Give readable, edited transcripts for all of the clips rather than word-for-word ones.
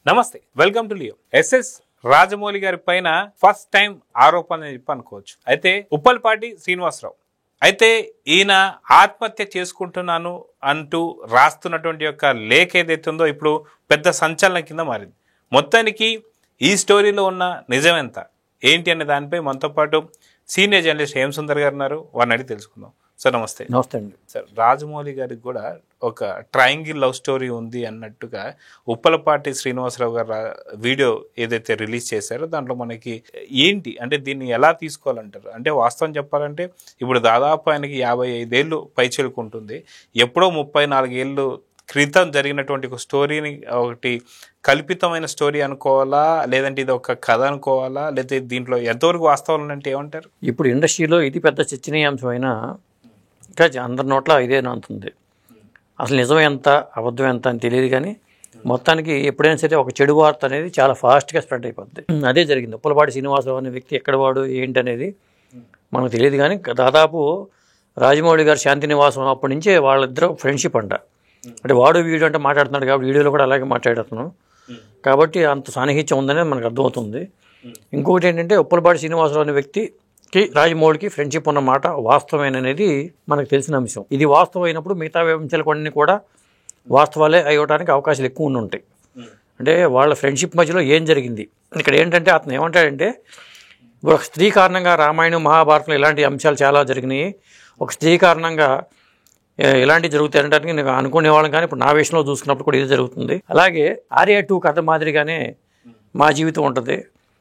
నమస్తే, welcome to Leo. SS Rajamouli గారి పైన ఫస్ట్ టైం ఆరోపణ చెప్పి అనుకోవచ్చు. అయితే ఉప్పల్పాటి శ్రీనివాసరావు అయితే ఈయన ఆత్మహత్య చేసుకుంటున్నాను అంటూ రాస్తున్నటువంటి యొక్క లేఖ ఏదైతే ఉందో ఇప్పుడు పెద్ద సంచలనం కింద మారింది. మొత్తానికి ఈ స్టోరీలో ఉన్న నిజం ఎంత ఏంటి అనే దానిపై మనతో పాటు సీనియర్ జర్నలిస్ట్ హేమ సుందర్ గారు ఉన్నారు. వారిని అడిగి తెలుసుకుందాం. సార్ నమస్తే. నమస్తే అండి. సార్, రాజమౌళి గారికి కూడా ఒక ట్రయాంగిల్ లవ్ స్టోరీ ఉంది అన్నట్టుగా ఉప్పలపాటి శ్రీనివాసరావు గారు వీడియో ఏదైతే రిలీజ్ చేశారో దాంట్లో మనకి ఏంటి అంటే దీన్ని ఎలా తీసుకోవాలంటారు? అంటే వాస్తవం చెప్పాలంటే ఇప్పుడు దాదాపు ఆయనకి 55 ఏళ్ళు పైచెలుకుంటుంది. ఎప్పుడో 34 ఏళ్ళు క్రితం జరిగినటువంటి ఒక స్టోరీని ఒకటి కల్పితమైన స్టోరీ అనుకోవాలా, లేదంటే ఇది ఒక కథ అనుకోవాలా, లేకపోతే దీంట్లో ఎంతవరకు వాస్తవాలు అంటే ఏమంటారు? ఇప్పుడు ఇండస్ట్రీలో ఇది పెద్ద చర్చనీయాంశమైన ఇంకా అందరి నోట్ల ఇదే అంతుంది. అసలు నిజం ఎంత అబద్ధం ఎంత అని తెలియదు, కానీ మొత్తానికి ఎప్పుడైనా సరే ఒక చెడు వార్త అనేది చాలా ఫాస్ట్గా స్ప్రెడ్ అయిపోద్ది. అదే జరిగింది. ఉప్పలపాటి శ్రీనివాసరావు అనే వ్యక్తి ఎక్కడ వాడు ఏంటి అనేది మనకు తెలియదు, కానీ దాదాపు రాజమౌళి గారు శాంతి నివాసం అప్పటి నుంచే వాళ్ళిద్దరూ ఫ్రెండ్షిప్ అంట. అంటే వాడు వీడియో అంటే మాట్లాడుతున్నాడు కాబట్టి వీడియోలో కూడా అలాగే మాట్లాడుతున్నాను కాబట్టి అంత సాన్నిహిత్యం ఉందనేది మనకు అర్థమవుతుంది. ఇంకొకటి ఏంటంటే ఉప్పలపాటి శ్రీనివాసరావు అనే వ్యక్తికి రాజమౌళికి ఫ్రెండ్షిప్ ఉన్న మాట వాస్తవమేననేది మనకు తెలిసిన అంశం. ఇది వాస్తవం అయినప్పుడు మిగతా అంశాలు కొన్ని కూడా వాస్తవాలే అయ్యడానికి అవకాశాలు ఎక్కువ ఉంటాయి. అంటే వాళ్ళ ఫ్రెండ్షిప్ మధ్యలో ఏం జరిగింది ఇక్కడ ఏంటంటే అతను ఏమంటాడంటే, ఇప్పుడు ఒక స్త్రీ కారణంగా రామాయణం మహాభారతంలో ఇలాంటి అంశాలు చాలా జరిగినాయి. ఒక స్త్రీ కారణంగా ఇలాంటివి జరుగుతాయంటే నేను అనుకునేవాళ్ళం, కానీ ఇప్పుడు నా విషయంలో చూసుకున్నప్పుడు కూడా ఇది జరుగుతుంది. అలాగే ఆర్య 2 కథ మాదిరిగానే మా జీవితం ఉంటుంది.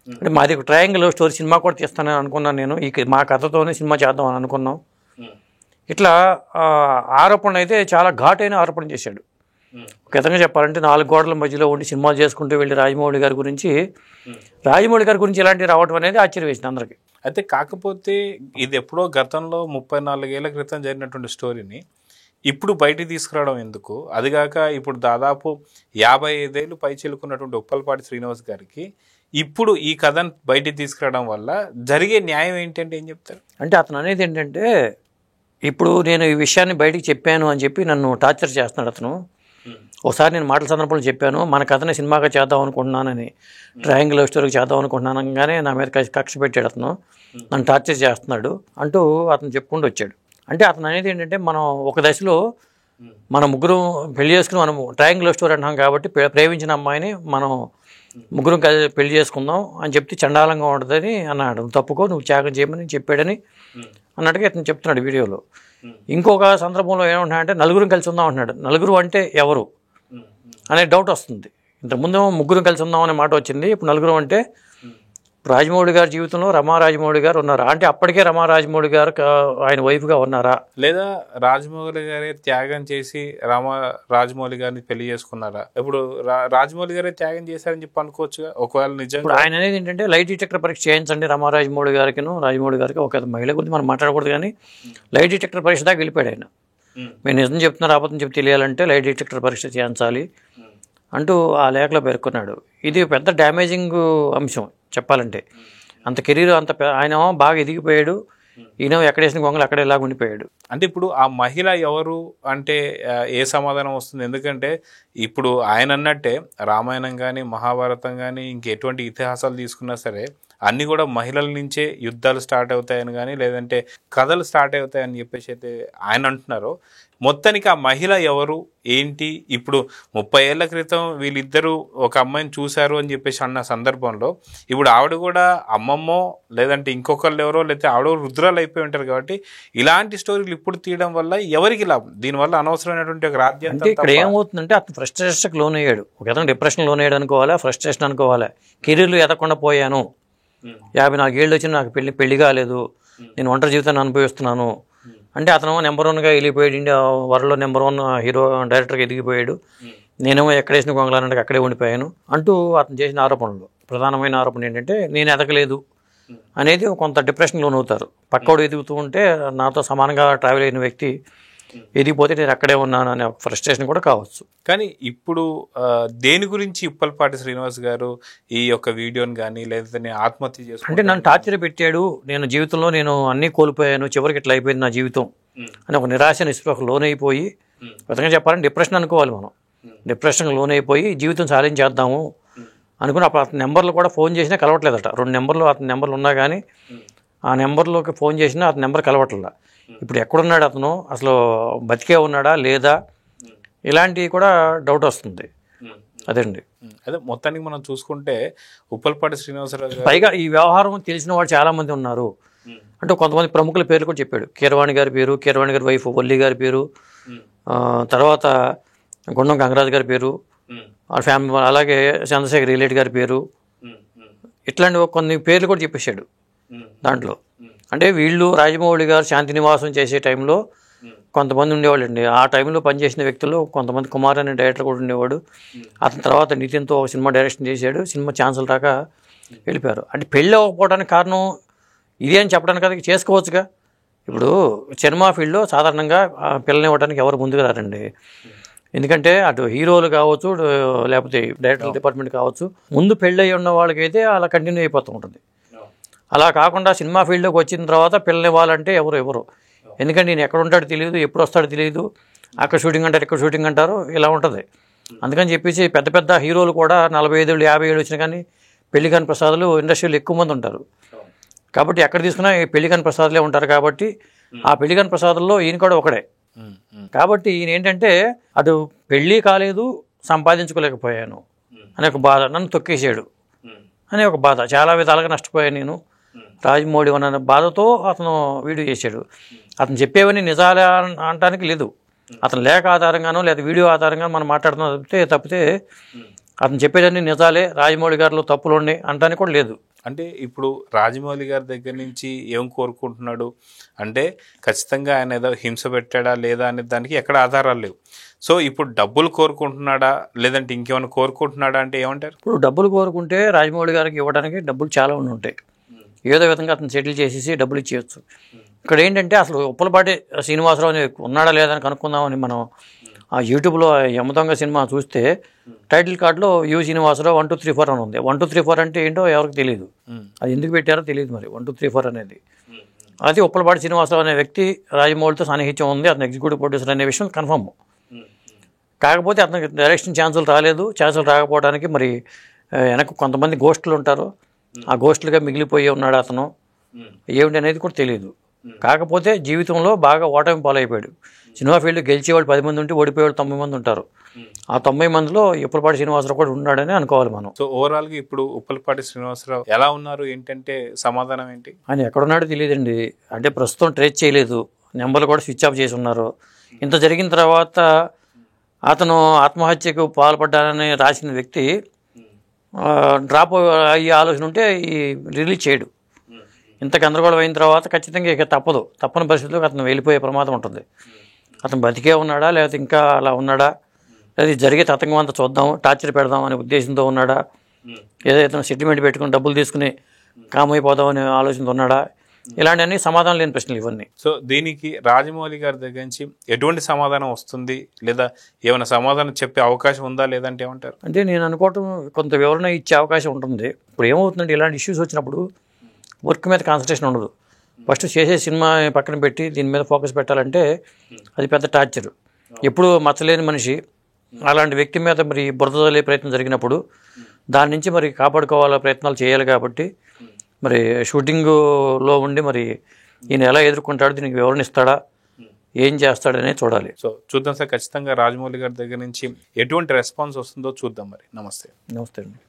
అంటే మాది ఒక ట్రయాంగిల్ లవ్ స్టోరీ సినిమా కూడా తీస్తానని అనుకున్నాను నేను. మా కథతోనే సినిమా చేద్దాం అని అనుకున్నాం. ఇట్లా ఆరోపణలు అయితే చాలా ఘాటైన ఆరోపణ చేశాడు. ఒక విధంగా చెప్పాలంటే 4 గోడల మధ్యలో ఉండి సినిమాలు చేసుకుంటూ వెళ్ళి రాజమౌళి గారి గురించి ఇలాంటివి రావడం అనేది ఆశ్చర్యం వేసింది అందరికీ. అయితే కాకపోతే ఇది ఎప్పుడో గతంలో 34 ఏళ్ల క్రితం జరిగినటువంటి స్టోరీని ఇప్పుడు బయటికి తీసుకురావడం ఎందుకు? అదిగాక ఇప్పుడు దాదాపు 55 ఏళ్ళు పైచిలుకున్నటువంటి ఉప్పలపాటి శ్రీనివాస్ గారికి ఇప్పుడు ఈ కథను బయటికి తీసుకురావడం వల్ల జరిగే న్యాయం ఏంటంటే ఏం చెప్తారు? అంటే అతను అనేది ఏంటంటే, ఇప్పుడు నేను ఈ విషయాన్ని బయటికి చెప్పాను అని చెప్పి నన్ను టార్చర్ చేస్తున్నాడు అతను. ఒకసారి నేను మాటల సందర్భంలో చెప్పాను, మన కథని సినిమాగా చేద్దాం అనుకుంటున్నానని, ట్రయాంగిల్ లవ్ స్టోరీకి చేద్దాం అనుకుంటున్నాను అనగానే నా మీద కక్ష పెట్టాడు అతను. నన్ను టార్చర్ చేస్తున్నాడు అంటూ అతను చెప్పుకుంటూ వచ్చాడు. అంటే అతను అనేది ఏంటంటే, మనం ఒక దశలో మన ముగ్గురు పెళ్లి చేసుకుని మనం ట్రయాంగిల్ లవ్ స్టోరీ అంటున్నాం కాబట్టి ప్రేమించిన అమ్మాయిని మనం ముగ్గురం పెళ్లి చేసుకుందాం అని చెప్తే చండాలంగా ఉంటుందని అన్నాడు. తప్పుకో, నువ్వు త్యాగం చేయమని చెప్పాడని అన్నట్టుగా అతను చెప్తున్నాడు వీడియోలో. ఇంకొక సందర్భంలో ఏమంటున్నాడంటే, నలుగురం కలిసి ఉందాం అంటున్నాడు. నలుగురు అంటే ఎవరు అనే డౌట్ వస్తుంది. ఇంతకుముందు ముగ్గురం కలిసి ఉందాం అనే మాట వచ్చింది. ఇప్పుడు నలుగురం అంటే రాజమౌళి గారి జీవితంలో రమా రాజమౌళి గారు ఉన్నారా అంటే అప్పటికే రమా రాజమౌళి గారు ఆయన వైఫ్గా ఉన్నారా, లేదా రాజమౌళి గారే త్యాగం చేసి రమా రాజమౌళి గారిని పెళ్లి చేసుకున్నారా? ఇప్పుడు రాజమౌళి గారే త్యాగం చేశారని చెప్పి అనుకోవచ్చుగా ఒకవేళ నిజంగా. ఇప్పుడు ఆయన అనేది ఏంటంటే, లైట్ డిటెక్టర్ పరీక్ష చేయించండి రమా రాజమౌళి గారికి ఒక మహిళ గురించి మనం మాట్లాడకూడదు, కానీ లైట్ డిటెక్టర్ పరీక్ష దాకా వెళ్ళిపోయాడు ఆయన. మేము నిజం చెప్తున్నారు అబద్ధం చెప్పి తెలియాలంటే లైట్ డిటెక్టర్ పరీక్ష చేయించాలి అంటూ ఆ లేఖలో పేర్కొన్నాడు. ఇది పెద్ద డ్యామేజింగ్ అంశం చెప్పాలంటే. అంత కెరీర్ ఆయన బాగా ఎదిగిపోయాడు, ఈయన ఎక్కడేసిన గొంగలు అక్కడే ఇలాగ ఉండిపోయాడు. అంటే ఇప్పుడు ఆ మహిళ ఎవరు అంటే ఏ సమాధానం వస్తుంది? ఎందుకంటే ఇప్పుడు ఆయన అన్నట్టే రామాయణం కానీ మహాభారతం కానీ ఇంకెటువంటి ఇతిహాసాలు తీసుకున్నా సరే అన్నీ కూడా మహిళల నుంచే యుద్ధాలు స్టార్ట్ అవుతాయని కానీ లేదంటే కథలు స్టార్ట్ అవుతాయని చెప్పేసి అయితే ఆయన అంటున్నారు. మొత్తానికి ఆ మహిళ ఎవరు ఏంటి? ఇప్పుడు 30 ఏళ్ల క్రితం వీళ్ళిద్దరూ ఒక అమ్మాయిని చూశారు అని చెప్పేసి అన్న సందర్భంలో ఇప్పుడు ఆవిడ కూడా అమ్మమ్మో లేదంటే ఇంకొకళ్ళు ఎవరో లేకపోతే ఆవిడ రుద్రాలు అయిపోయి ఉంటారు. కాబట్టి ఇలాంటి స్టోరీలు ఇప్పుడు తీయడం వల్ల ఎవరికి లాభం? దీనివల్ల అనవసరమైనటువంటి ఒక రాజ్యం. ఇక్కడ ఏమవుతుందంటే అతను ఫ్రస్ట్రేషన్కి లోన్ అయ్యాడు. ఒక విధంగా డిప్రెషన్ లోన్ అయ్యాడు అనుకోవాలా, ఫ్రస్ట్రేషన్ అనుకోవాలా. కెరీర్లు ఎదగకుండా పోయాను, 54 ఏళ్ళు వచ్చి నాకు పెళ్లి కాలేదు, నేను ఒంటరి జీవితాన్ని అనుభవిస్తున్నాను అంటే అతను నెంబర్ 1గా వెళ్ళిపోయాడు, ఇండియా వరల్డ్లో నెంబర్ 1 హీరో డైరెక్టర్గా ఎదిగిపోయాడు, నేనేమో ఎక్కడేసిన గొంగలానంటే అక్కడే ఉండిపోయాను అంటూ అతను చేసిన ఆరోపణలు. ప్రధానమైన ఆరోపణ ఏంటంటే, నేను ఎదగలేదు అనేది కొంత డిప్రెషన్ లోన్ అవుతారు. పక్కోడు ఎదుగుతూ ఉంటే నాతో సమానంగా ట్రావెల్ అయిన వ్యక్తి ఎదిగిపోతే నేను అక్కడే ఉన్నాను అనే ఒక ఫ్రస్ట్రేషన్ కూడా కావచ్చు. కానీ ఇప్పుడు దేని గురించి ఉప్పలపాటి శ్రీనివాస్ గారు ఈ యొక్క వీడియోని కానీ లేదంటే ఆత్మహత్య చేసుకుంటే, అంటే నన్ను టార్చర్ పెట్టాడు, నేను జీవితంలో నేను అన్నీ కోల్పోయాను, చివరికి ఇట్లా అయిపోయింది నా జీవితం అని ఒక నిరాశ నిస్పృహ లోన్ అయిపోయి, విధంగా చెప్పాలంటే డిప్రెషన్ అనుకోవాలి మనం, డిప్రెషన్ లోన్ అయిపోయి జీవితం సాధించేద్దాము అనుకుని అప్పుడు అతని నెంబర్లు కూడా ఫోన్ చేసినా కలవట్లేదట. 2 నెంబర్లు అతని నెంబర్లు ఉన్నా కానీ ఆ నెంబర్లోకి ఫోన్ చేసినా అతని నెంబర్ కలవట్లేదు. ఇప్పుడు ఎక్కడున్నాడు అతను, అసలు బతికే ఉన్నాడా లేదా, ఇలాంటివి కూడా డౌట్ వస్తుంది. అదండి. అదే మొత్తానికి మనం చూసుకుంటే ఉప్పలపాటి శ్రీనివాసరావు గారు పైగా ఈ వ్యవహారం తెలిసిన వాళ్ళు చాలామంది ఉన్నారు. అంటే కొంతమంది ప్రముఖుల పేర్లు కూడా చెప్పాడు. కీరవాణి గారి పేరు, కీరవాణి గారి వైఫ్ వల్లి గారి పేరు, తర్వాత గుండం గంగరాజు గారి పేరు, వాళ్ళ ఫ్యామిలీ, అలాగే చంద్రశేఖర్ రిలేట్ గారి పేరు, ఇట్లాంటి కొన్ని పేర్లు కూడా చెప్పేశాడు దాంట్లో. అంటే వీళ్ళు రాజమౌళి గారు శాంతినివాసం చేసే టైంలో కొంతమంది ఉండేవాళ్ళు అండి. ఆ టైంలో పనిచేసిన వ్యక్తులు కొంతమంది, కుమార్ అనే డైరెక్టర్ కూడా ఉండేవాడు. అతని తర్వాత నితిన్తో ఒక సినిమా డైరెక్షన్ చేశాడు. సినిమా ఛాన్సులు రాక వెళ్ళిపోయారు. అంటే పెళ్ళి అవ్వకపోవడానికి కారణం ఇదే అని చెప్పడానికి కదా, చేసుకోవచ్చుగా. ఇప్పుడు సినిమా ఫీల్డ్లో సాధారణంగా పిల్లల్ని ఇవ్వడానికి ఎవరు ముందుకు రారండి. ఎందుకంటే అటు హీరోలు కావచ్చు, లేకపోతే డైరెక్టర్ డిపార్ట్మెంట్ కావచ్చు, ముందు పెళ్ళి ఉన్న వాళ్ళకైతే అలా కంటిన్యూ అయిపోతూ ఉంటుంది. అలా కాకుండా సినిమా ఫీల్డ్లోకి వచ్చిన తర్వాత పిల్లలు ఇవ్వాలంటే ఎవరు ఎందుకంటే నేను ఎక్కడ ఉంటాడో తెలియదు, ఎప్పుడు వస్తాడో తెలియదు, అక్కడ షూటింగ్ అంటారు, ఇక్కడ షూటింగ్ అంటారు, ఇలా ఉంటుంది. అందుకని చెప్పేసి పెద్ద పెద్ద హీరోలు కూడా 45 ఏళ్ళు 50 ఏళ్ళు వచ్చినా కానీ పెళ్లి కాని ప్రసాదులు ఇండస్ట్రీలో ఎక్కువ మంది ఉంటారు. కాబట్టి ఎక్కడ తీసుకున్నా పెళ్లి కాని ప్రసాదులే ఉంటారు. కాబట్టి ఆ పెళ్లి కాని ప్రసాదుల్లో ఈయన కూడా ఒకడే. కాబట్టి ఈయన ఏంటంటే అటు పెళ్ళి కాలేదు, సంపాదించుకోలేకపోయాను అనే ఒక బాధ, నన్ను తొక్కేసాడు అనే ఒక బాధ, చాలా విధాలుగా నష్టపోయాను నేను రాజమౌళి అన్న బాధతో అతను వీడియో చేశాడు. అతను చెప్పేవన్నీ నిజాలే అనడానికి లేదు. అతను లేఖ ఆధారంగానో లేదా వీడియో ఆధారంగా మనం మాట్లాడుతున్నా తప్పితే అతను చెప్పేదన్నీ నిజాలే, రాజమౌళి గారిలో తప్పులు ఉన్నాయి అనడానికి కూడా లేదు. అంటే ఇప్పుడు రాజమౌళి గారి దగ్గర నుంచి ఏం కోరుకుంటున్నాడు అంటే ఖచ్చితంగా ఆయన ఏదో హింస పెట్టాడా లేదా అనే దానికి ఎక్కడ ఆధారాలు లేవు. సో ఇప్పుడు డబ్బులు కోరుకుంటున్నాడా లేదంటే ఇంకేమైనా కోరుకుంటున్నాడా అంటే ఏమంటారు? ఇప్పుడు డబ్బులు కోరుకుంటే రాజమౌళి గారికి ఇవ్వడానికి డబ్బులు చాలా ఉంటాయి. ఏదో విధంగా అతను సెటిల్ చేసేసి డబ్బులు ఇచ్చేయచ్చు. ఇక్కడ ఏంటంటే అసలు ఉప్పలపాటి శ్రీనివాసరావు అని ఉన్నాడా లేదని కనుక్కుందామని మనం ఆ యూట్యూబ్లో యమదొంగ సినిమా చూస్తే టైటిల్ కార్డులో యు శ్రీనివాసరావు 1 2 3 4 అని ఉంది. 1 2 3 4 అంటే ఏంటో ఎవరికి తెలియదు. అది ఎందుకు పెట్టారో తెలియదు. మరి 1 2 3 4 అనేది అది ఉప్పలపాటి శ్రీనివాసరావు అనే వ్యక్తి రాజమౌళితో సాన్నిహిత్యం ఉంది, అతను ఎగ్జిక్యూటివ్ ప్రొడ్యూసర్ అనే విషయం కన్ఫర్మ్. కాకపోతే అతనికి డైరెక్షన్ ఛాన్సులు రాలేదు. ఛాన్సులు రాకపోవడానికి మరి వెనక కొంతమంది గోస్టులు ఉంటారు, ఆ గోస్టులుగా మిగిలిపోయి ఉన్నాడు అతను. ఏమిటి అనేది కూడా తెలియదు. కాకపోతే జీవితంలో బాగా ఓటమి పాలైపోయాడు. సినిమా ఫీల్డ్ గెలిచేవాళ్ళు 10 మంది ఉంటే ఓడిపోయేవాళ్ళు 90 మంది ఉంటారు. ఆ 90 మందిలో ఉప్పలపాటి శ్రీనివాసరావు కూడా ఉన్నాడని అనుకోవాలి మనం. సో ఓవరాల్గా ఇప్పుడు ఉప్పలపాటి శ్రీనివాసరావు ఎలా ఉన్నారు ఏంటంటే సమాధానం ఏంటి? ఆయన ఎక్కడున్నాడో తెలియదండి. అంటే ప్రస్తుతం ట్రేస్ చేయలేదు, నెంబర్లు కూడా స్విచ్ ఆఫ్ చేసి ఉన్నారు. ఇంత జరిగిన తర్వాత అతను ఆత్మహత్యకు పాల్పడ్డానని రాసిన వ్యక్తి డ్రాప్ అయ్యే ఆలోచన ఉంటే ఈ రిలీజ్ చేయడు. ఇంత గందరగోళం అయిన తర్వాత ఖచ్చితంగా ఇక తప్పని పరిస్థితుల్లో అతను వెళ్ళిపోయే ప్రమాదం ఉంటుంది. అతను బతికే ఉన్నాడా లేకపోతే ఇంకా అలా ఉన్నాడా, లేదా జరిగే తతంగం అంతా చూద్దాం, టార్చర్ పెడదాం అనే ఉద్దేశంతో ఉన్నాడా, ఏదైతే సెటిల్మెంట్ పెట్టుకుని డబ్బులు తీసుకుని కామైపోదాం అనే ఆలోచనతో ఉన్నాడా, ఇలాంటివన్నీ సమాధానం లేని ప్రశ్నలు ఇవన్నీ. సో దీనికి రాజమౌళి గారి దగ్గర నుంచి ఎటువంటి సమాధానం వస్తుంది, లేదా ఏమైనా సమాధానం చెప్పే అవకాశం ఉందా లేదంటే ఏమంటారు? అంటే నేను అనుకోవటం కొంత వివరణ ఇచ్చే అవకాశం ఉంటుంది. ఇప్పుడు ఏమవుతుందంటే ఇలాంటి ఇష్యూస్ వచ్చినప్పుడు వర్క్ మీద కాన్సన్ట్రేషన్ ఉండదు. ఫస్ట్ చేసే సినిమా పక్కన పెట్టి దీని మీద ఫోకస్ పెట్టాలంటే అది పెద్ద టార్చర్. ఎప్పుడు మచ్చలేని మనిషి అలాంటి వ్యక్తి మీద మరి బురద చల్లే ప్రయత్నం జరిగినప్పుడు దాని నుంచి మరి కాపాడుకోవాల ప్రయత్నాలు చేయాలి. కాబట్టి మరి షూటింగ్లో ఉండి మరి ఈయన ఎలా ఎదుర్కొంటాడు, దీనికి వివరణ ఇస్తాడా, ఏం చేస్తాడనే చూడాలి. సో చూద్దాం సార్. ఖచ్చితంగా రాజమౌళి గారి దగ్గర నుంచి ఎటువంటి రెస్పాన్స్ వస్తుందో చూద్దాం. మరి నమస్తే. నమస్తే అండి.